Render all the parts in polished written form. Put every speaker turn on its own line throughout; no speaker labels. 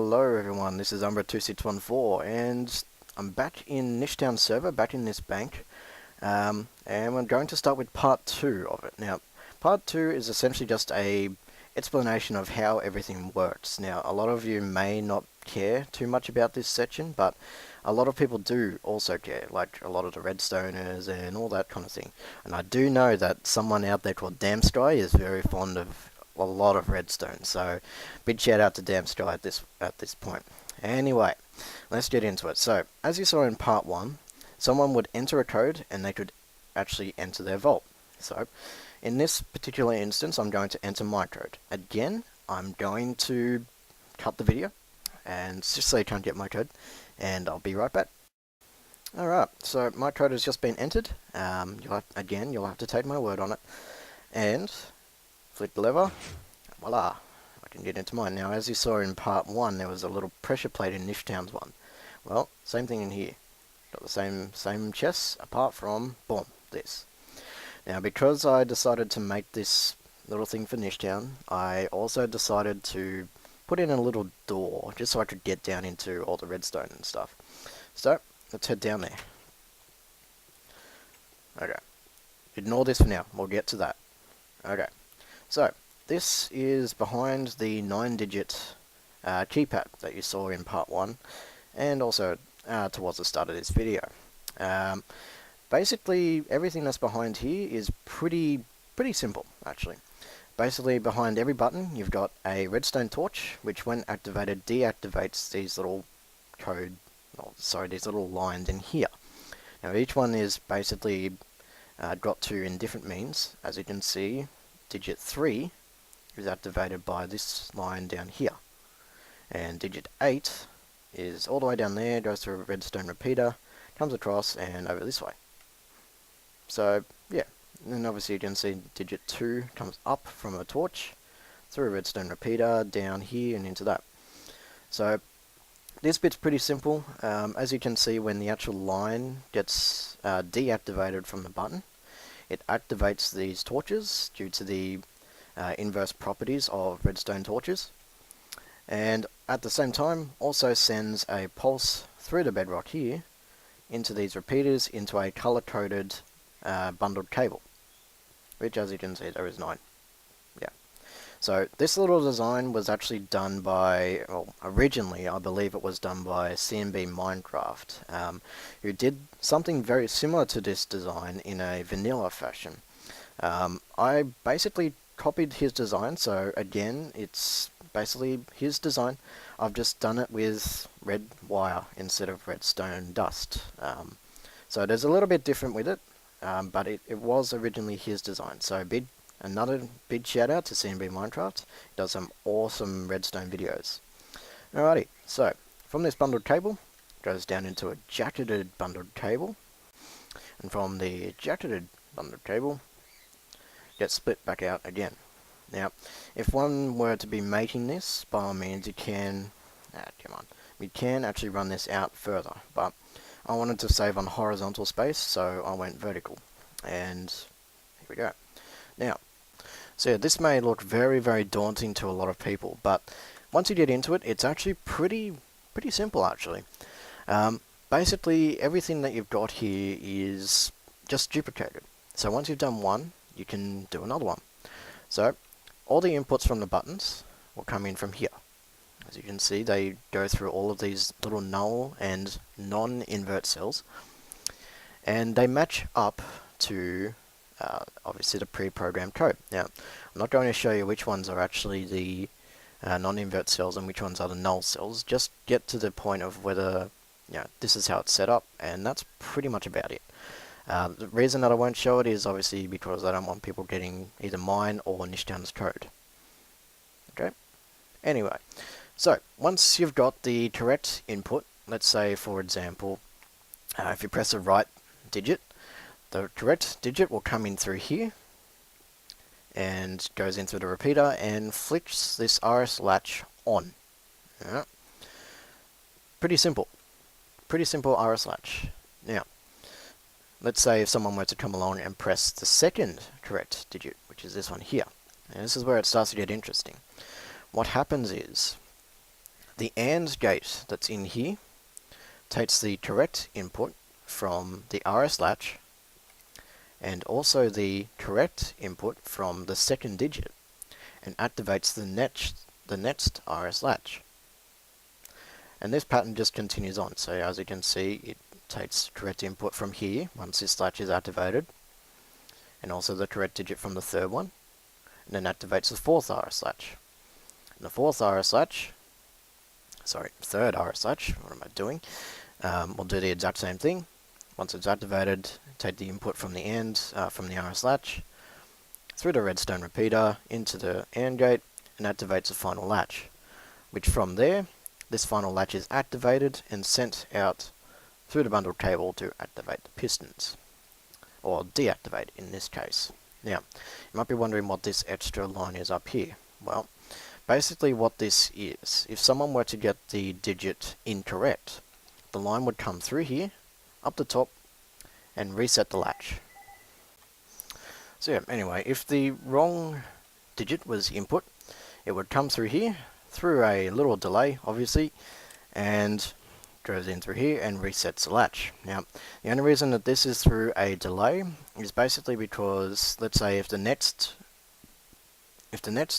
Hello everyone, this is Umbra2614 and I'm back in Nishtown server, back in this bank, and we're going to start with part 2 of it. Now, part 2 is essentially just a explanation of how everything works. Now, a lot of you may not care too much about this section, but a lot of people do also care, like a lot of the Redstoners and all that kind of thing. And I do know that someone out there called Damnedsky is very fond of a lot of redstone, so big shout out to Damnedsky at this point. Anyway, let's get into it. So, as you saw in part 1, someone would enter a code and they could actually enter their vault. So, in this particular instance, I'm going to enter my code. Again, I'm going to cut the video, and just so you can't get my code, and I'll be right back. Alright, so my code has just been entered. You'll have to take my word on it. And flick the lever, voila, I can get into mine. Now, as you saw in part 1, there was a little pressure plate in Nishtown's one. Well, same thing in here. Got the same chests, apart from, boom, this. Now, because I decided to make this little thing for Nishtown, I also decided to put in a little door, just so I could get down into all the redstone and stuff. So, let's head down there. Okay. Ignore this for now, we'll get to that. Okay. So, this is behind the 9-digit keypad that you saw in part 1, and also towards the start of this video. Basically, everything that's behind here is pretty simple, actually. Basically, behind every button, you've got a redstone torch, which when activated, deactivates these little these little lines in here. Now, each one is basically got to in different means. As you can see, digit 3 is activated by this line down here, and digit 8 is all the way down there, goes through a redstone repeater, comes across and over this way. So yeah, and then obviously you can see digit 2 comes up from a torch, through a redstone repeater, down here and into that. So this bit's pretty simple. As you can see, when the actual line gets deactivated from the button, it activates these torches due to the inverse properties of redstone torches, and at the same time also sends a pulse through the bedrock here into these repeaters into a color-coded bundled cable, which, as you can see, there is 9. Yeah. So this little design was actually done by, well, originally I believe it was done by CNB Minecraft, who did something very similar to this design in a vanilla fashion. I basically copied his design, so again, it's basically his design. I've just done it with red wire instead of redstone dust. So there's a little bit different with it, but it was originally his design. So another big shout out to CNB Minecraft. He does some awesome redstone videos. Alrighty, so from this bundled cable, it goes down into a jacketed bundled cable, and from the jacketed bundled cable, gets split back out again. Now, if one were to be making this, by all means, you can actually run this out further, but I wanted to save on horizontal space, so I went vertical, and here we go. Now, so yeah, this may look very daunting to a lot of people, but once you get into it, it's actually pretty simple, actually. Basically, everything that you've got here is just duplicated. So once you've done one, you can do another one. So all the inputs from the buttons will come in from here. As you can see, they go through all of these little null and non-invert cells, and they match up to obviously the pre-programmed code. Now, I'm not going to show you which ones are actually the non-invert cells and which ones are the null cells. Just get to the point of whether this is how it's set up, and that's pretty much about it. The reason that I won't show it is obviously because I don't want people getting either mine or Nishtown's code. Okay? Anyway, so once you've got the correct input, let's say for example, if you press the right digit, the correct digit will come in through here and goes in through the repeater and flicks this RS latch on. Yeah. Pretty simple RS latch. Now, let's say if someone were to come along and press the second correct digit, which is this one here, and this is where it starts to get interesting. What happens is, The AND gate that's in here takes the correct input from the RS latch and also the correct input from the second digit and activates the next RS latch. And this pattern just continues on. So as you can see, it takes correct input from here once this latch is activated, and also the correct digit from the third one, and then activates the fourth RS latch. And the fourth RS latch, third RS latch, what am I doing? We'll do the exact same thing. Once it's activated, take the input from the AND, from the RS latch, through the redstone repeater, into the AND gate, and activates the final latch. Which from there, this final latch is activated and sent out through the bundle cable to activate the pistons. Or deactivate in this case. Now, you might be wondering what this extra line is up here. Well, basically what this is, if someone were to get the digit incorrect, the line would come through here, up the top, and reset the latch. So yeah, anyway, if the wrong digit was input, it would come through here, through a little delay, obviously, and goes in through here and resets the latch. Now, the only reason that this is through a delay is basically because, let's say, if the next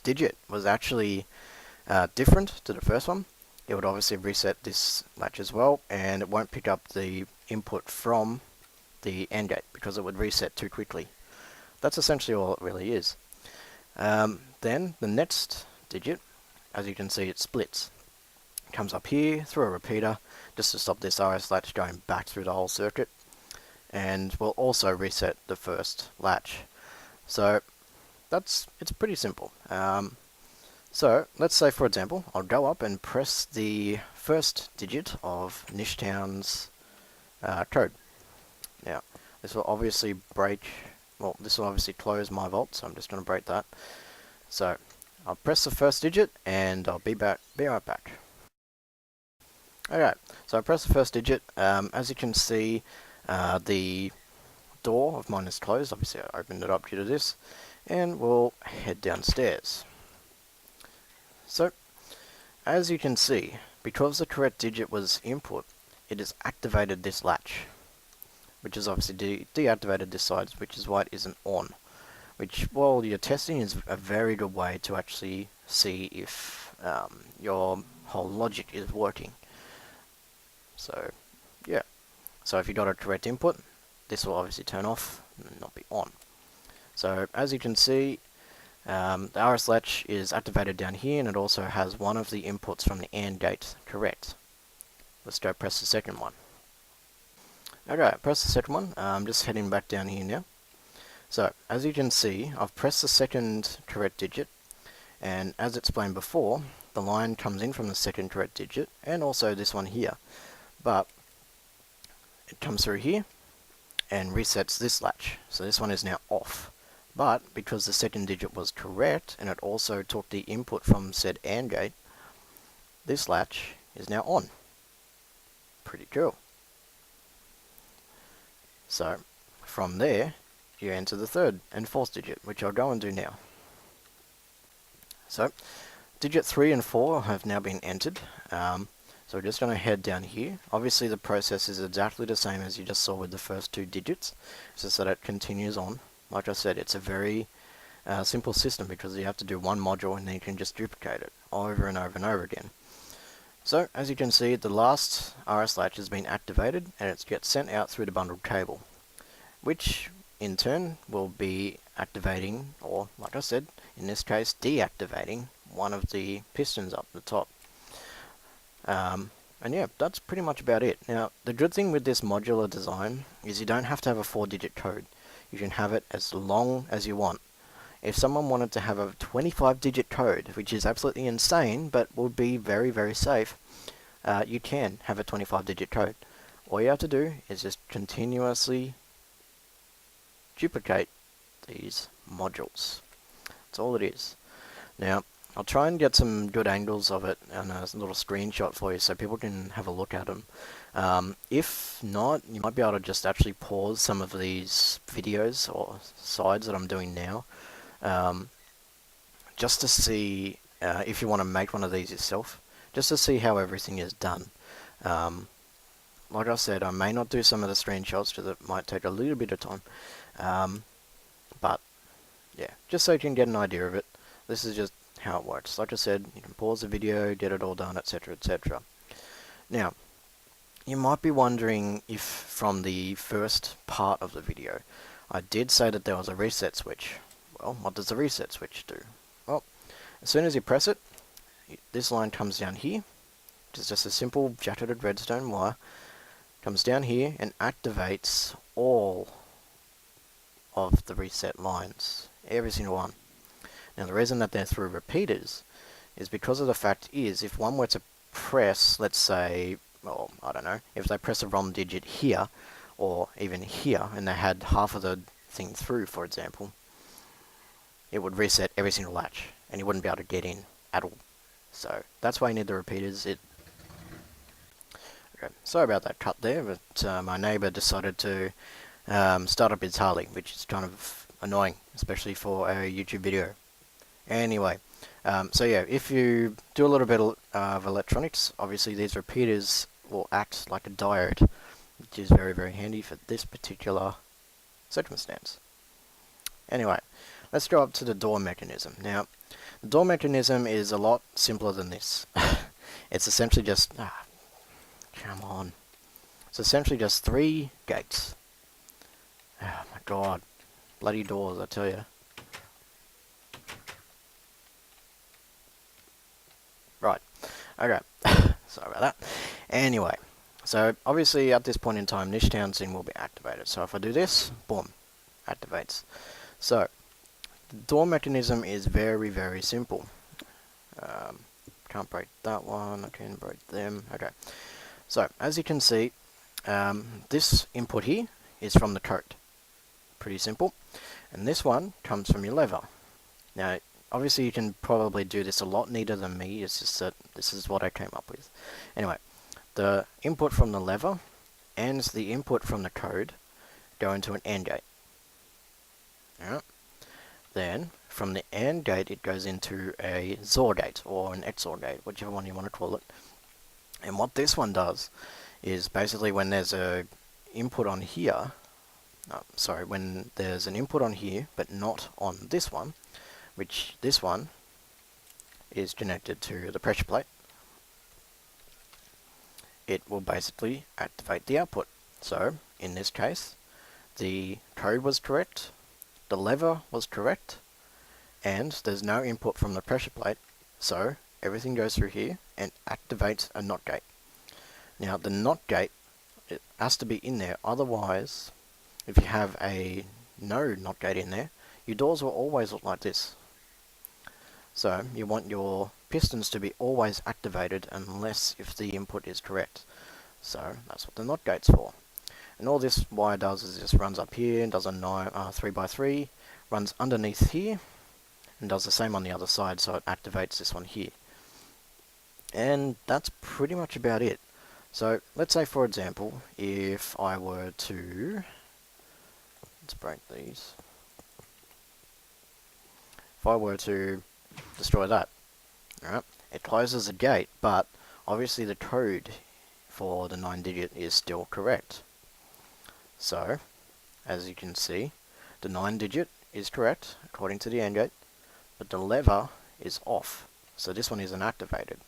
digit was actually different to the first one, it would obviously reset this latch as well, and it won't pick up the input from the AND gate because it would reset too quickly. That's essentially all it really is. Then the next digit, as you can see, it splits. It comes up here through a repeater just to stop this RS latch going back through the whole circuit, and will also reset the first latch. So it's pretty simple. So let's say, for example, I'll go up and press the first digit of Nishtown's code. Now, this will obviously close my vault, so I'm just going to break that. So I'll press the first digit and I'll be right back. Okay, so I press the first digit. As you can see, the door of mine is closed. Obviously I opened it up due to this, and we'll head downstairs. So, as you can see, because the correct digit was input, it has activated this latch, which is obviously deactivated this side, which is why it isn't on. Which, while you're testing, is a very good way to actually see if your whole logic is working. So, yeah. So if you got a correct input, this will obviously turn off and not be on. So, as you can see, the RS latch is activated down here, and it also has one of the inputs from the AND gate correct. Let's go press the second one. Okay, press the second one. I'm just heading back down here now. So, as you can see, I've pressed the second correct digit, and as explained before, the line comes in from the second correct digit, and also this one here. But it comes through here and resets this latch. So this one is now off. But because the second digit was correct, and it also took the input from said AND gate, this latch is now on. Pretty cool. So, from there, you enter the third and fourth digit, which I'll go and do now. So, digit 3 and 4 have now been entered. So we're just going to head down here. Obviously the process is exactly the same as you just saw with the first two digits, just that it continues on. Like I said, it's a very simple system because you have to do one module and then you can just duplicate it over and over and over again. So, as you can see, the last RS latch has been activated and it gets sent out through the bundled cable, which in turn will be activating, or like I said, in this case, deactivating one of the pistons up the top. And yeah, that's pretty much about it. Now, the good thing with this modular design is you don't have to have a 4-digit code. You can have it as long as you want. If someone wanted to have a 25-digit code, which is absolutely insane, but would be very, very safe, you can have a 25-digit code. All you have to do is just continuously duplicate these modules. That's all it is. Now, I'll try and get some good angles of it and a little screenshot for you so people can have a look at them. If not, you might be able to just actually pause some of these videos or sides that I'm doing now, just to see if you want to make one of these yourself, just to see how everything is done. Like I said, I may not do some of the screenshots because it might take a little bit of time. But yeah, just so you can get an idea of it, this is just how it works. Like I said, you can pause the video, get it all done, etc, etc. Now, you might be wondering if from the first part of the video, I did say that there was a reset switch. Well, what does the reset switch do? Well, as soon as you press it, this line comes down here, which is just a simple jacketed redstone wire, comes down here and activates all of the reset lines, every single one. Now the reason that they're through repeaters is because of the fact is, if one were to press, let's say, well, I don't know, if they press a wrong digit here, or even here, and they had half of the thing through, for example, it would reset every single latch, and you wouldn't be able to get in at all. So that's why you need the repeaters. Okay, sorry about that cut there, but my neighbour decided to start up his Harley, which is kind of annoying, especially for a YouTube video. Anyway, so yeah, if you do a little bit of electronics, obviously these repeaters will act like a diode, which is very, very handy for this particular circumstance. Anyway, let's go up to the door mechanism. Now, the door mechanism is a lot simpler than this. It's essentially just... come on. It's essentially just 3 gates. Oh my god. Bloody doors, I tell you. Right. Okay. Sorry about that. Anyway. So, obviously, at this point in time, Nishtown scene will be activated. So, if I do this, boom. Activates. So, the door mechanism is very, very simple. Can't break that one. I can break them. Okay. So, as you can see, this input here is from the code. Pretty simple. And this one comes from your lever. Now, obviously you can probably do this a lot neater than me, it's just that this is what I came up with. Anyway, the input from the lever and the input from the code go into an AND gate. Alright. Then, from the AND gate it goes into a XOR gate, or an XOR gate, whichever one you want to call it. And what this one does is basically when there's a input on here, when there's an input on here but not on this one, which this one is connected to the pressure plate, it will basically activate the output. So, in this case, the code was correct, the lever was correct, and there's no input from the pressure plate, so everything goes through here and activates a NOT gate. Now, the NOT gate, it has to be in there, otherwise, if you have a no NOT gate in there, your doors will always look like this. So, you want your pistons to be always activated unless if the input is correct. So, that's what the NOT gate's for. And all this wire does is just runs up here and does a 3x3, runs underneath here, and does the same on the other side, so it activates this one here. And that's pretty much about it. So, let's say for example, if I were to... let's break these. If I were to destroy that, alright, it closes the gate, but obviously the code for the 9-digit is still correct. So, as you can see, the 9-digit is correct according to the AND gate, but the lever is off, so this one isn't activated.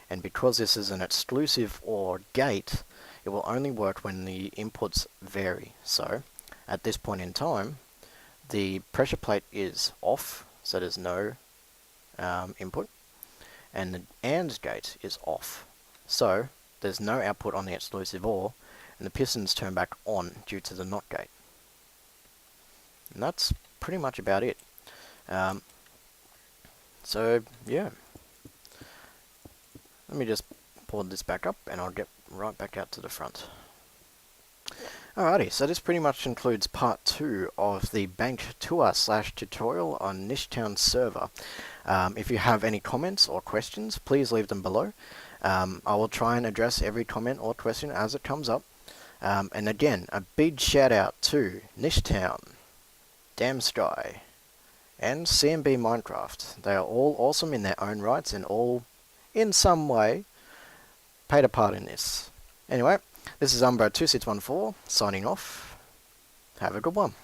And because this is an exclusive OR gate, it will only work when the inputs vary. So, at this point in time, the pressure plate is off, so there's no input, and the AND gate is off, so there's no output on the exclusive OR, and the pistons turn back on due to the NOT gate. And that's pretty much about it. So, yeah. Let me just pull this back up and I'll get right back out to the front. Alrighty, so this pretty much concludes part 2 of the banked tour / tutorial on Nishtown server. If you have any comments or questions, please leave them below. I will try and address every comment or question as it comes up. And again, a big shout out to Nishtown, Damnedsky, and CNB Minecraft. They are all awesome in their own rights and all in some way played a part in this. Anyway, this is Umbro2614 signing off. Have a good one.